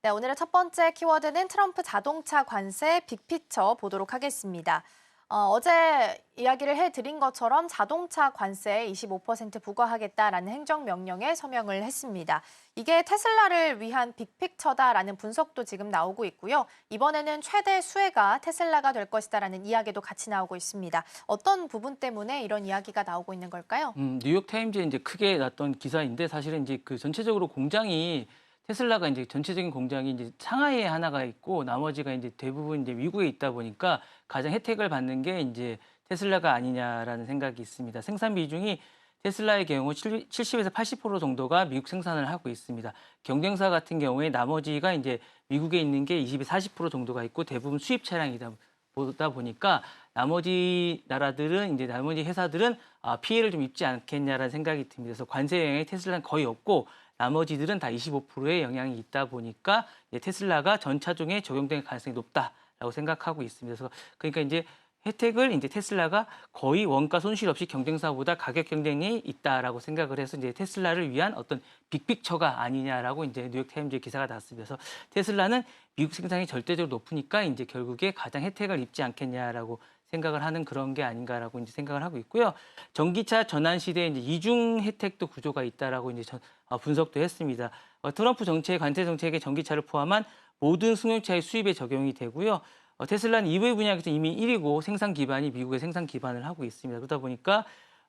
네, 오늘의 첫 번째 키워드는 트럼프 자동차 관세 빅피처 보도록 하겠습니다. 어제 이야기를 해드린 것처럼 자동차 관세에 25% 부과하겠다라는 행정명령에 서명을 했습니다. 이게 테슬라를 위한 빅픽처다라는 분석도 지금 나오고 있고요. 이번에는 최대 수혜가 테슬라가 될 것이다라는 이야기도 같이 나오고 있습니다. 어떤 부분 때문에 이런 이야기가 나오고 있는 걸까요? 뉴욕 타임즈에 이제 크게 났던 기사인데 사실은 이제 그 전체적으로 공장이 테슬라가 이제 전체적인 공장이 이제 상하이에 하나가 있고 나머지가 이제 대부분 이제 미국에 있다 보니까 가장 혜택을 받는 게 이제 테슬라가 아니냐라는 생각이 있습니다. 생산 비중이 테슬라의 경우 70에서 80% 정도가 미국 생산을 하고 있습니다. 경쟁사 같은 경우에 나머지가 이제 미국에 있는 게 20에서 40% 정도가 있고 대부분 수입 차량이다 보다 보니까 나머지 나라들은 이제 나머지 회사들은 피해를 좀 입지 않겠냐라는 생각이 듭니다. 그래서 관세 영향이 테슬라는 거의 없고 나머지들은 다 25%의 영향이 있다 보니까 테슬라가 전 차종에 적용될 가능성이 높다라고 생각하고 있습니다. 그래서 그러니까 이제 혜택을 이제 테슬라가 거의 원가 손실 없이 경쟁사보다 가격 경쟁이 있다라고 생각을 해서 이제 테슬라를 위한 어떤 빅픽처가 아니냐라고 이제 뉴욕 타임즈의 기사가 났습니다. 그래서 테슬라는 미국 생산이 절대적으로 높으니까 이제 결국에 가장 혜택을 입지 않겠냐라고 생각을 하는 그런 게 아닌가라고 이제 생각을 하고 있고요. 전기차 전환 시대에 이제 이중 혜택도 구조가 있다라고 이제 분석도 했습니다. 트럼프 정책 관세 정책에 전기차를 포함한 모든 승용차의 수입에 적용이 되고요. 테슬라는 EV 분야에서 이미 1위고 생산 기반이 미국의 생산 기반을 하고 있습니다. 그러다 보니까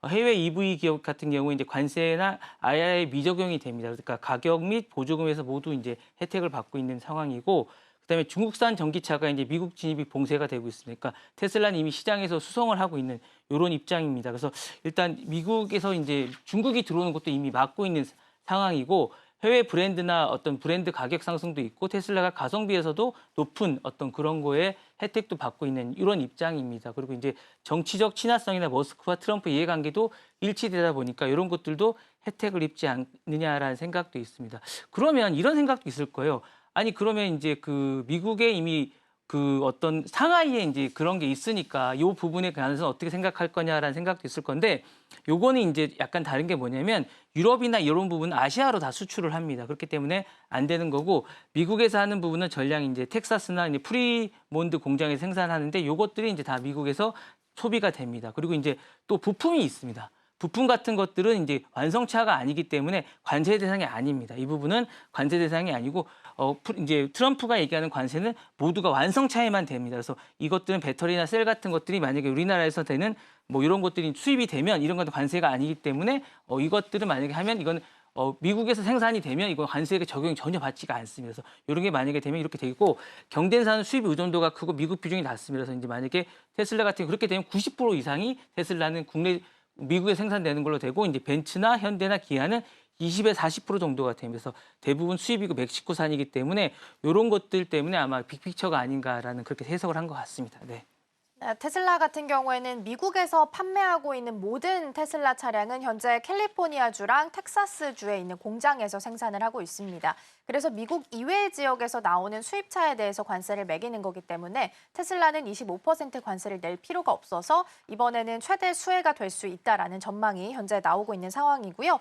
해외 EV 기업 같은 경우 이제 관세나 IRA 미적용이 됩니다. 그러니까 가격 및 보조금에서 모두 이제 혜택을 받고 있는 상황이고, 그다음에 중국산 전기차가 이제 미국 진입이 봉쇄가 되고 있으니까 그러니까 테슬라는 이미 시장에서 수송을 하고 있는 이런 입장입니다. 그래서 일단 미국에서 이제 중국이 들어오는 것도 이미 막고 있는 상황이고, 해외 브랜드나 어떤 브랜드 가격 상승도 있고 테슬라가 가성비에서도 높은 어떤 그런 거에 혜택도 받고 있는 이런 입장입니다. 그리고 이제 정치적 친화성이나 머스크와 트럼프 이해관계도 일치되다 보니까 이런 것들도 혜택을 입지 않느냐라는 생각도 있습니다. 그러면 이런 생각도 있을 거예요. 아니 그러면 이제 그 미국에 이미 그 어떤 상하이에 이제 그런 게 있으니까 이 부분에 관해서 어떻게 생각할 거냐라는 생각도 있을 건데, 요거는 이제 약간 다른 게 뭐냐면 유럽이나 이런 부분은 아시아로 다 수출을 합니다. 그렇기 때문에 안 되는 거고, 미국에서 하는 부분은 전량 이제 텍사스나 이제 프리몬드 공장에서 생산하는데 요것들이 이제 다 미국에서 소비가 됩니다. 그리고 이제 또 부품이 있습니다. 부품 같은 것들은 이제 완성차가 아니기 때문에 관세 대상이 아닙니다. 이 부분은 관세 대상이 아니고 이제 트럼프가 얘기하는 관세는 모두가 완성차에만 됩니다. 그래서 이것들은 배터리나 셀 같은 것들이 만약에 우리나라에서 되는 뭐 이런 것들이 수입이 되면 이런 건 관세가 아니기 때문에 이것들은 만약에 하면 이건 미국에서 생산이 되면 이건 관세가 적용이 전혀 받지가 않습니다. 그래서 이런 게 만약에 되면 이렇게 되고, 경쟁사는 수입 의존도가 크고 미국 비중이 낮습니다. 그래서 이제 만약에 테슬라 같은 그렇게 되면 90% 이상이 테슬라는 미국에 생산되는 걸로 되고, 이제 벤츠나 현대나 기아는 20에서 40% 정도가 되면서 대부분 수입이고 멕시코산이기 때문에 이런 것들 때문에 아마 빅픽처가 아닌가라는 그렇게 해석을 한 것 같습니다. 네. 네, 테슬라 같은 경우에는 미국에서 판매하고 있는 모든 테슬라 차량은 현재 캘리포니아주랑 텍사스주에 있는 공장에서 생산을 하고 있습니다. 그래서 미국 이외 지역에서 나오는 수입차에 대해서 관세를 매기는 거기 때문에 테슬라는 25% 관세를 낼 필요가 없어서 이번에는 최대 수혜가 될 수 있다라는 전망이 현재 나오고 있는 상황이고요.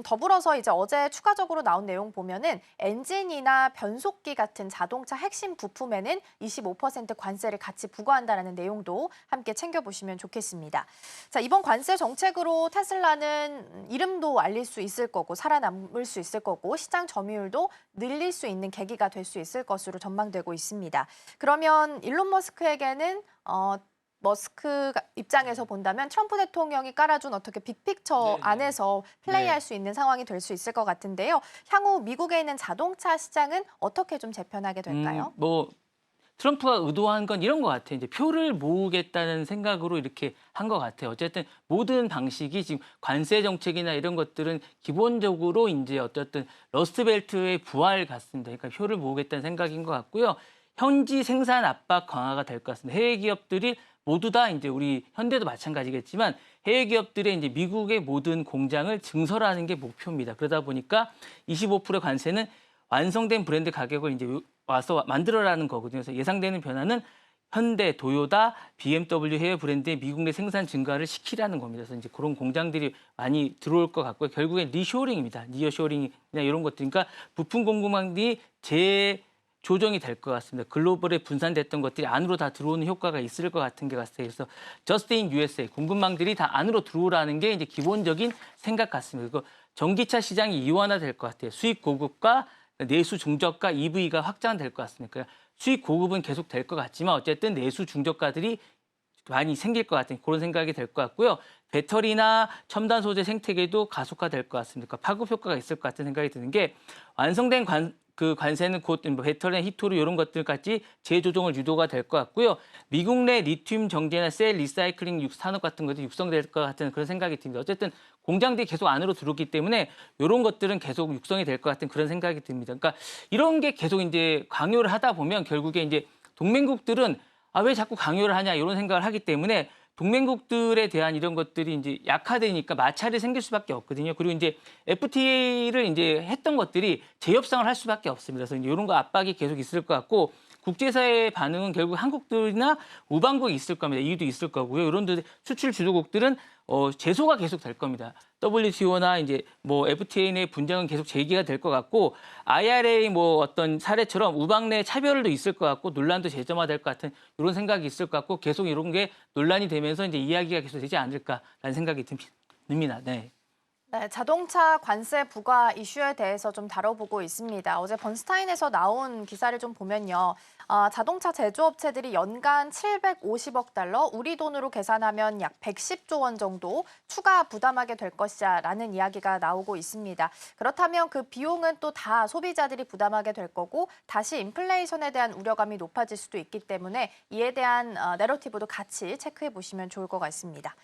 더불어서 이제 어제 추가적으로 나온 내용 보면은 엔진이나 변속기 같은 자동차 핵심 부품에는 25% 관세를 같이 부과한다라는 내용도 함께 챙겨보시면 좋겠습니다. 자, 이번 관세 정책으로 테슬라는 이름도 알릴 수 있을 거고 살아남을 수 있을 거고 시장 점유율도 늘릴 수 있는 계기가 될 수 있을 것으로 전망되고 있습니다. 그러면 일론 머스크에게는 머스크 입장에서 본다면 트럼프 대통령이 깔아준 어떻게 빅픽처 네, 네. 안에서 네. 플레이할 수 있는 상황이 될 수 있을 것 같은데요. 향후 미국에 있는 자동차 시장은 어떻게 좀 재편하게 될까요? 뭐 트럼프가 의도한 건 이런 것 같아요. 이제 표를 모으겠다는 생각으로 이렇게 한 것 같아요. 어쨌든 모든 방식이 지금 관세 정책이나 이런 것들은 기본적으로 이제 어쨌든 러스트벨트의 부활 같습니다. 그러니까 표를 모으겠다는 생각인 것 같고요. 현지 생산 압박 강화가 될 것 같습니다. 해외 기업들이 모두 다 이제 우리 현대도 마찬가지겠지만 해외 기업들의 이제 미국의 모든 공장을 증설하는 게 목표입니다. 그러다 보니까 25% 관세는 완성된 브랜드 가격을 이제 와서 만들어라는 거거든요. 그래서 예상되는 변화는 현대, 도요타, BMW 해외 브랜드의 미국 내 생산 증가를 시키라는 겁니다. 그래서 이제 그런 공장들이 많이 들어올 것 같고요. 결국엔 리쇼링입니다. 니어쇼링이나 이런 것들. 그러니까 부품 공급망이 조정이 될 것 같습니다. 글로벌에 분산됐던 것들이 안으로 다 들어오는 효과가 있을 것 같은 게 같아요. 그래서 Just in USA 공급망들이 다 안으로 들어오라는 게 이제 기본적인 생각 같습니다. 그리고 전기차 시장이 이원화될 것 같아요. 수입 고급과 내수 중저가 EV가 확장될 것 같습니다. 그러니까 수입 고급은 계속 될 것 같지만 어쨌든 내수 중저가들이 많이 생길 것 같은 그런 생각이 될 것 같고요. 배터리나 첨단 소재 생태계도 가속화될 것 같습니다. 그러니까 파급 효과가 있을 것 같은 생각이 드는 게 완성된 관세는 곧 뭐 배터리나 히토류 이런 것들까지 재조정을 유도가 될 것 같고요. 미국 내 리튬 정제나 셀 리사이클링 산업 같은 것들이 육성될 것 같은 그런 생각이 듭니다. 어쨌든 공장들이 계속 안으로 들어오기 때문에 이런 것들은 계속 육성이 될 것 같은 그런 생각이 듭니다. 그러니까 이런 게 계속 이제 강요를 하다 보면 결국에 이제 동맹국들은 왜 자꾸 강요를 하냐 이런 생각을 하기 때문에 동맹국들에 대한 이런 것들이 이제 약화되니까 마찰이 생길 수밖에 없거든요. 그리고 이제 FTA를 이제 했던 것들이 재협상을 할 수밖에 없습니다. 그래서 이제 이런 거 압박이 계속 있을 것 같고 국제사회의 반응은 결국 한국들이나 우방국이 있을 겁니다. EU도 있을 거고요. 이런 데 수출 주도국들은 제소가 계속 될 겁니다. WTO나 이제 뭐 FTA 내 분쟁은 계속 제기가 될 것 같고 IRA 뭐 어떤 사례처럼 우방 내 차별도 있을 것 같고 논란도 재점화될 것 같은 이런 생각이 있을 것 같고 계속 이런 게 논란이 되면서 이제 이야기가 계속 되지 않을까라는 생각이 듭니다. 네. 네, 자동차 관세 부과 이슈에 대해서 좀 다뤄보고 있습니다. 어제 번스타인에서 나온 기사를 좀 보면요. 자동차 제조업체들이 연간 750억 달러, 우리 돈으로 계산하면 약 110조 원 정도 추가 부담하게 될 것이라는 이야기가 나오고 있습니다. 그렇다면 그 비용은 또 다 소비자들이 부담하게 될 거고 다시 인플레이션에 대한 우려감이 높아질 수도 있기 때문에 이에 대한 내러티브도 같이 체크해 보시면 좋을 것 같습니다.